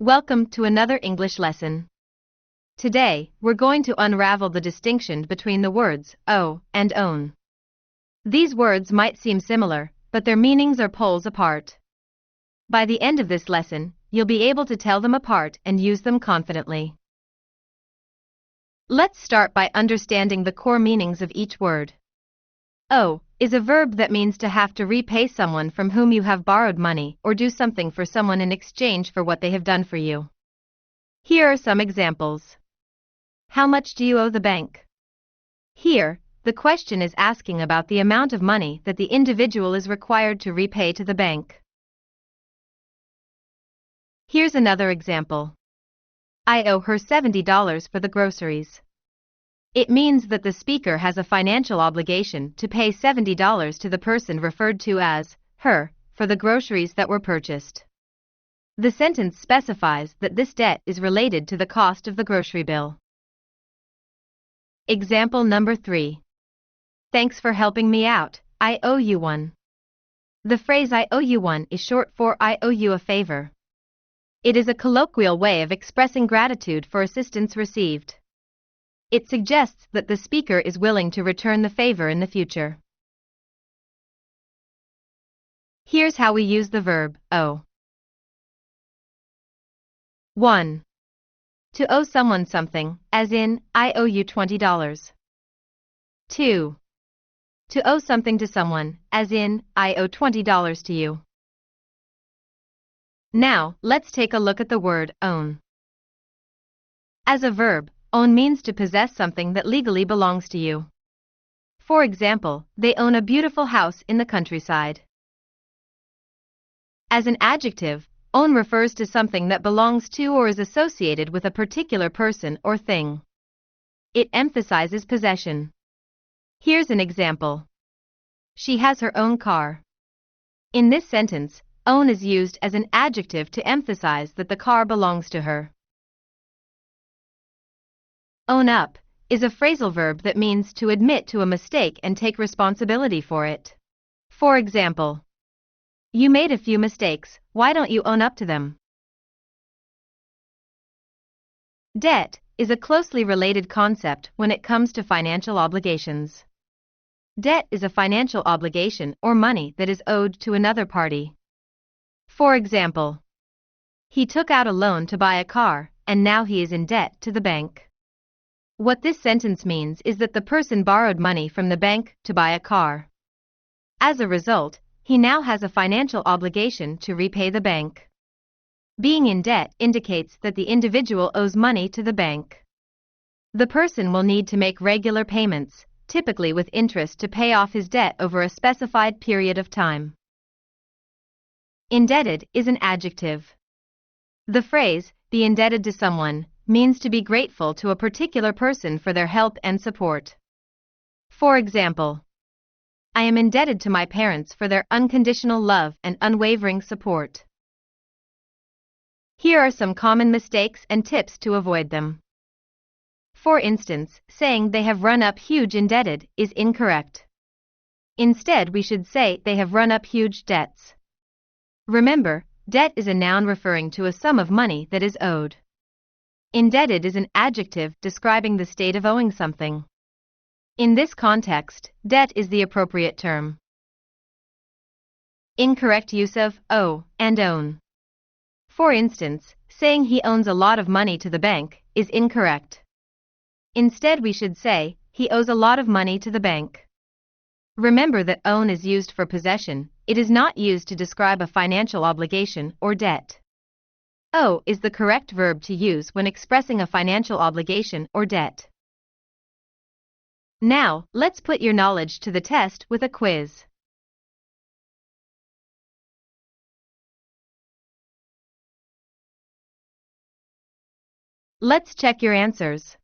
Welcome to another English lesson. Today, we're going to unravel the distinction between the words owe and own. These words might seem similar, but their meanings are poles apart. By the end of this lesson, you'll be able to tell them apart and use them confidently. Let's start by understanding the core meanings of each word. Owe is a verb that means to have to repay someone from whom you have borrowed money or do something for someone in exchange for what they have done for you. Here are some examples. How much do you owe the bank? Here, the question is asking about the amount of money that the individual is required to repay to the bank. Here's another example. I owe her $70 for the groceries. It means that the speaker has a financial obligation to pay $70 to the person referred to as her for the groceries that were purchased. The sentence specifies that this debt is related to the cost of the grocery bill. Example number 3. Thanks for helping me out, I owe you one. The phrase I owe you one is short for I owe you a favor. It is a colloquial way of expressing gratitude for assistance received. It suggests that the speaker is willing to return the favor in the future. Here's how we use the verb owe. 1. To owe someone something, as in, I owe you $20. 2. To owe something to someone, as in, I owe $20 to you. Now, let's take a look at the word own. As a verb, own means to possess something that legally belongs to you. For example, they own a beautiful house in the countryside. As an adjective, own refers to something that belongs to or is associated with a particular person or thing. It emphasizes possession. Here's an example. She has her own car. In this sentence, own is used as an adjective to emphasize that the car belongs to her. Own up is a phrasal verb that means to admit to a mistake and take responsibility for it. For example, you made a few mistakes, why don't you own up to them? Debt is a closely related concept when it comes to financial obligations. Debt is a financial obligation or money that is owed to another party. For example, he took out a loan to buy a car, and now he is in debt to the bank. What this sentence means is that the person borrowed money from the bank to buy a car. As a result, he now has a financial obligation to repay the bank. Being in debt indicates that the individual owes money to the bank. The person will need to make regular payments, typically with interest, to pay off his debt over a specified period of time. Indebted is an adjective. The phrase, be indebted to someone, means to be grateful to a particular person for their help and support. For example, I am indebted to my parents for their unconditional love and unwavering support. Here are some common mistakes and tips to avoid them. For instance, saying they have run up huge indebted is incorrect. Instead, we should say they have run up huge debts. Remember, debt is a noun referring to a sum of money that is owed. Indebted is an adjective describing the state of owing something. In this context, debt is the appropriate term. Incorrect use of owe and own. For instance, saying he owns a lot of money to the bank is incorrect. Instead, we should say, he owes a lot of money to the bank. Remember that own is used for possession, it is not used to describe a financial obligation or debt. Owe is the correct verb to use when expressing a financial obligation or debt. Now, let's put your knowledge to the test with a quiz. Let's check your answers.